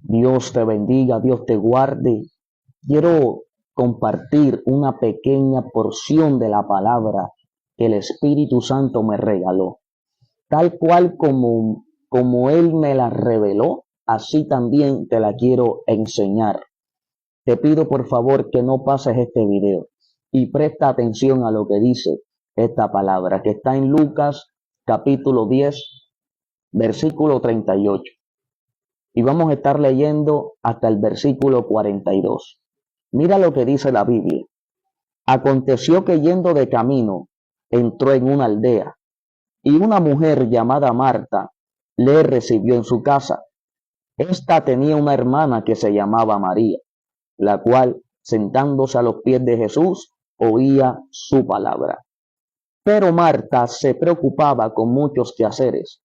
Dios te bendiga, Dios te guarde. Quiero compartir una pequeña porción de la palabra que el Espíritu Santo me regaló. Tal cual como Él me la reveló, así también te la quiero enseñar. Te pido por favor que no pases este video y presta atención a lo que dice esta palabra, que está en Lucas capítulo 10, versículo 38. Y vamos a estar leyendo hasta el versículo 42. Mira lo que dice la Biblia. Aconteció que yendo de camino, entró en una aldea, y una mujer llamada Marta le recibió en su casa. Esta tenía una hermana que se llamaba María, la cual, sentándose a los pies de Jesús, oía su palabra. Pero Marta se preocupaba con muchos quehaceres,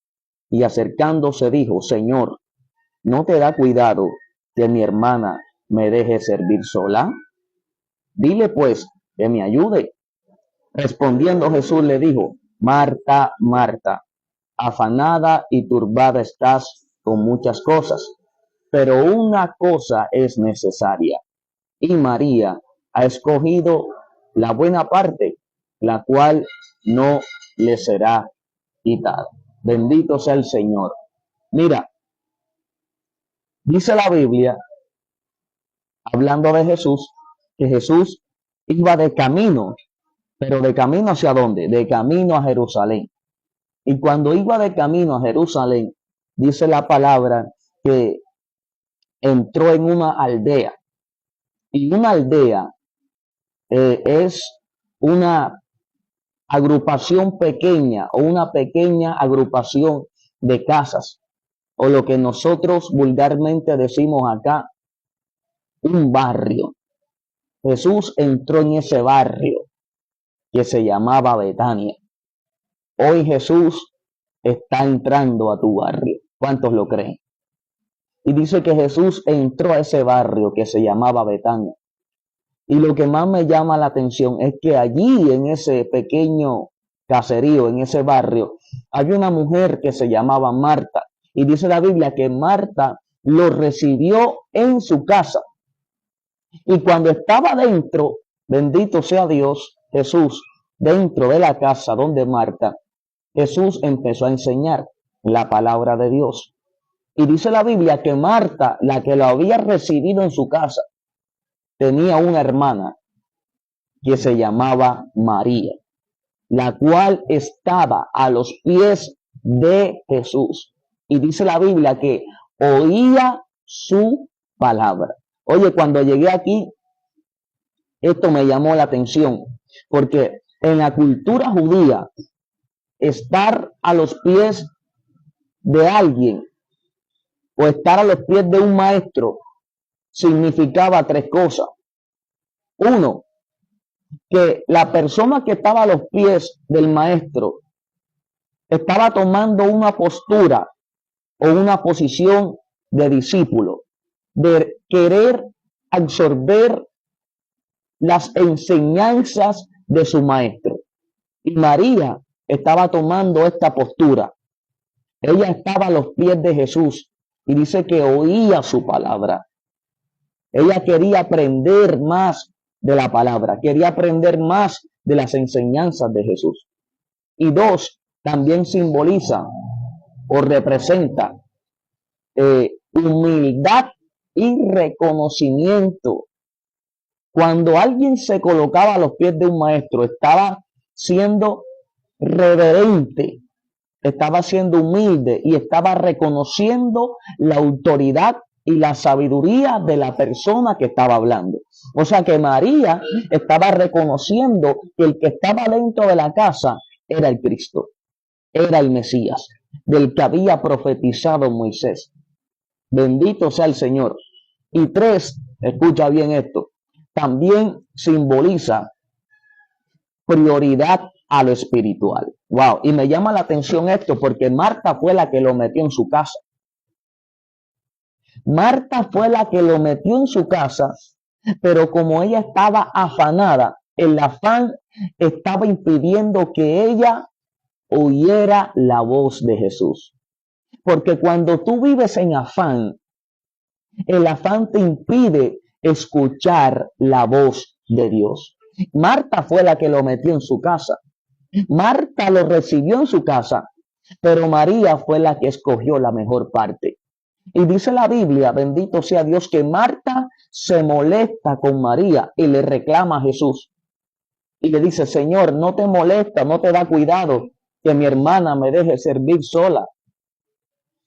y acercándose dijo: Señor, ¿no te da cuidado que mi hermana me deje servir sola? Dile pues que me ayude. Respondiendo Jesús le dijo: Marta, Marta, afanada y turbada estás con muchas cosas, pero una cosa es necesaria, y María ha escogido la buena parte, la cual no le será quitada. Bendito sea el Señor. Mira, dice la Biblia, hablando de Jesús, que Jesús iba de camino, pero ¿de camino hacia dónde? De camino a Jerusalén. Y cuando iba de camino a Jerusalén, dice la palabra que entró en una aldea. Y una aldea es una agrupación pequeña o una pequeña agrupación de casas, o lo que nosotros vulgarmente decimos acá, un barrio. Jesús entró en ese barrio que se llamaba Betania. Hoy Jesús está entrando a tu barrio. ¿Cuántos lo creen? Y dice que Jesús entró a ese barrio que se llamaba Betania. Y lo que más me llama la atención es que allí, en ese pequeño caserío, en ese barrio, había una mujer que se llamaba Marta. Y dice la Biblia que Marta lo recibió en su casa. Y cuando estaba dentro, bendito sea Dios, Jesús, dentro de la casa donde Marta, Jesús empezó a enseñar la palabra de Dios. Y dice la Biblia que Marta, la que lo había recibido en su casa, tenía una hermana que se llamaba María, la cual estaba a los pies de Jesús. Y dice la Biblia que oía su palabra. Oye, cuando llegué aquí, esto me llamó la atención, porque en la cultura judía, estar a los pies de alguien o estar a los pies de un maestro significaba tres cosas. Uno, que la persona que estaba a los pies del maestro estaba tomando una postura o una posición de discípulo, de querer absorber las enseñanzas de su maestro. Y María estaba tomando esta postura. Ella estaba a los pies de Jesús y dice que oía su palabra. Ella quería aprender más de la palabra, quería aprender más de las enseñanzas de Jesús. Y dos, también simboliza o representa humildad y reconocimiento. Cuando alguien se colocaba a los pies de un maestro, estaba siendo reverente, estaba siendo humilde y estaba reconociendo la autoridad y la sabiduría de la persona que estaba hablando. O sea que María estaba reconociendo que el que estaba dentro de la casa era el Cristo, era el Mesías, del que había profetizado Moisés. Bendito sea el Señor. Y tres, escucha bien esto, también simboliza prioridad a lo espiritual. Wow, y me llama la atención esto porque Marta fue la que lo metió en su casa. Marta fue la que lo metió en su casa, pero como ella estaba afanada, el afán estaba impidiendo que ella oyera la voz de Jesús. Porque cuando tú vives en afán, El afán te impide escuchar la voz de Dios. Marta fue la que lo metió en su casa. Marta lo recibió en su casa, pero María fue la que escogió la mejor parte. Y dice la Biblia, bendito sea Dios, que Marta se molesta con María y le reclama a Jesús. Y le dice, Señor, no te molesta, no te da cuidado que mi hermana me deje servir sola.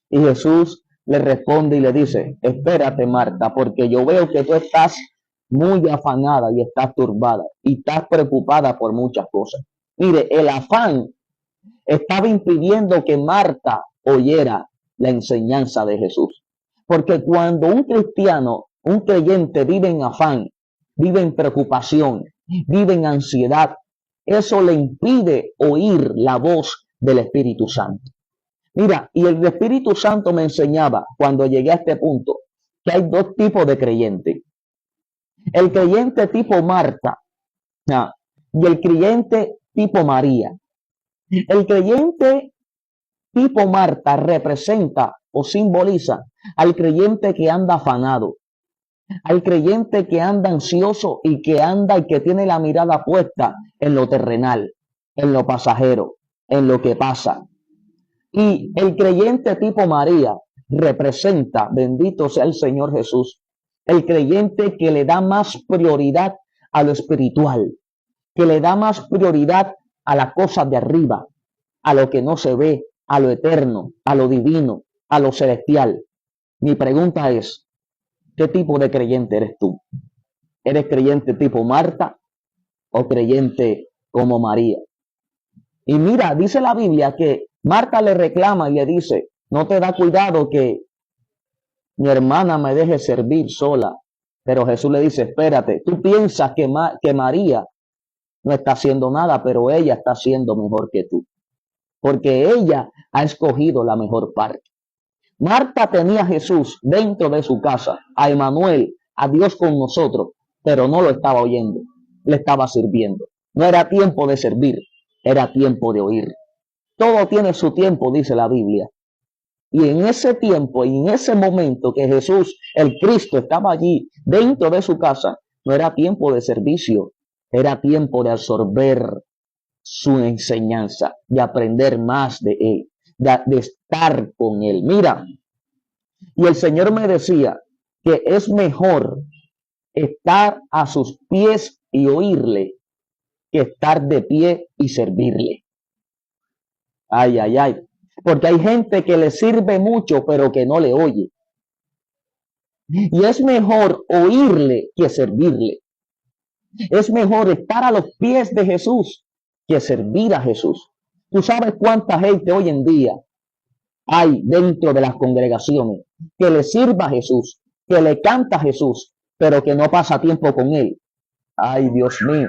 Y Jesús le responde y le dice, espérate, Marta, porque yo veo que tú estás muy afanada y estás turbada y estás preocupada por muchas cosas. Mire, el afán estaba impidiendo que Marta oyera la enseñanza de Jesús. Porque cuando un cristiano, un creyente vive en afán, vive en preocupación, vive en ansiedad, eso le impide oír la voz del Espíritu Santo. Mira, y el Espíritu Santo me enseñaba cuando llegué a este punto que hay dos tipos de creyentes. El creyente tipo Marta y el creyente tipo María. El creyente tipo Marta representa o simboliza al creyente que anda afanado, al creyente que anda ansioso y que anda y que tiene la mirada puesta en lo terrenal, en lo pasajero, en lo que pasa. Y el creyente tipo María representa, bendito sea el Señor Jesús, el creyente que le da más prioridad a lo espiritual, que le da más prioridad a las cosas de arriba, a lo que no se ve, a lo eterno, a lo divino, a lo celestial. Mi pregunta es, ¿qué tipo de creyente eres tú? ¿Eres creyente tipo Marta o creyente como María? Y mira, dice la Biblia que Marta le reclama y le dice, no te da cuidado que mi hermana me deje servir sola. Pero Jesús le dice, espérate, tú piensas que María no está haciendo nada, pero ella está haciendo mejor que tú. Porque ella ha escogido la mejor parte. Marta tenía a Jesús dentro de su casa, a Emmanuel, a Dios con nosotros, pero no lo estaba oyendo, le estaba sirviendo. No era tiempo de servir, era tiempo de oír. Todo tiene su tiempo, dice la Biblia. Y en ese tiempo y en ese momento que Jesús, el Cristo, estaba allí dentro de su casa, no era tiempo de servicio, era tiempo de absorber su enseñanza, de aprender más de Él, de estar con Él. Mira, y el Señor me decía que es mejor estar a sus pies y oírle que estar de pie y servirle. Ay, ay, ay. Porque hay gente que le sirve mucho, pero que no le oye. Y es mejor oírle que servirle. Es mejor estar a los pies de Jesús que servir a Jesús. Tú sabes cuánta gente hoy en día hay dentro de las congregaciones que le sirva a Jesús, que le canta a Jesús, pero que no pasa tiempo con Él. Ay, Dios mío.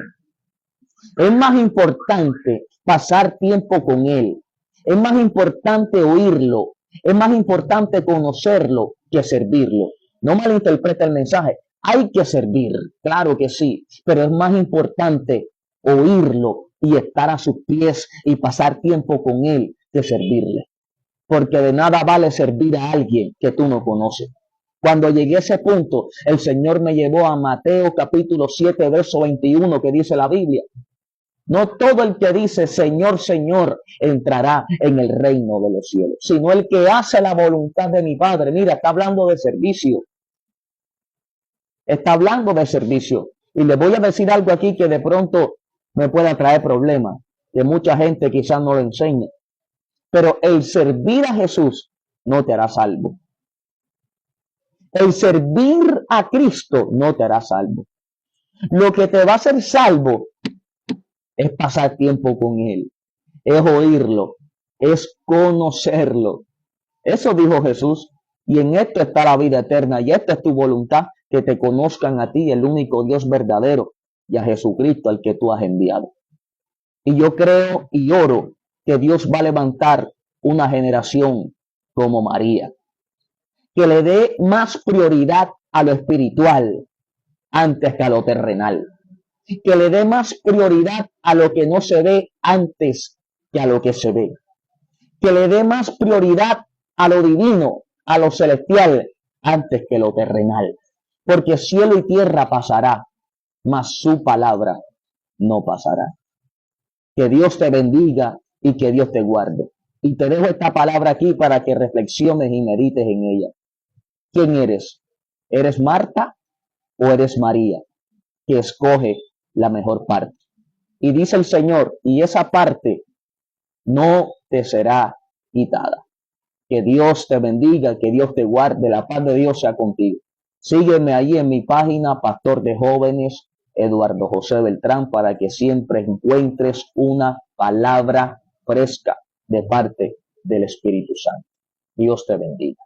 Es más importante pasar tiempo con Él. Es más importante oírlo. Es más importante conocerlo que servirlo. No malinterprete el mensaje. Hay que servir, claro que sí, pero es más importante oírlo y estar a sus pies y pasar tiempo con Él que servirle. Porque de nada vale servir a alguien que tú no conoces. Cuando llegué a ese punto, el Señor me llevó a Mateo capítulo 7, verso 21, que dice la Biblia. No todo el que dice Señor, Señor, entrará en el reino de los cielos, sino el que hace la voluntad de mi Padre. Mira, está hablando de servicio. Está hablando de servicio. Y le voy a decir algo aquí que de pronto me pueda traer problemas, que mucha gente quizás no lo enseñe. Pero el servir a Jesús no te hará salvo. El servir a Cristo no te hará salvo. Lo que te va a hacer salvo es pasar tiempo con Él, es oírlo, es conocerlo. Eso dijo Jesús. Y en esto está la vida eterna. Y esta es tu voluntad, que te conozcan a ti, el único Dios verdadero, y a Jesucristo, al que tú has enviado. Y yo creo y oro que Dios va a levantar una generación como María, que le dé más prioridad a lo espiritual antes que a lo terrenal, que le dé más prioridad a lo que no se ve antes que a lo que se ve, que le dé más prioridad a lo divino, a lo celestial, antes que lo terrenal. Porque cielo y tierra pasará, mas su palabra no pasará. Que Dios te bendiga y que Dios te guarde. Y te dejo esta palabra aquí para que reflexiones y medites en ella. ¿Quién eres? ¿Eres Marta o eres María, que escoge la mejor parte? Y dice el Señor, y esa parte no te será quitada. Que Dios te bendiga, que Dios te guarde, la paz de Dios sea contigo. Sígueme ahí en mi página, Pastor de Jóvenes, Eduardo José Beltrán, para que siempre encuentres una palabra fresca de parte del Espíritu Santo. Dios te bendiga.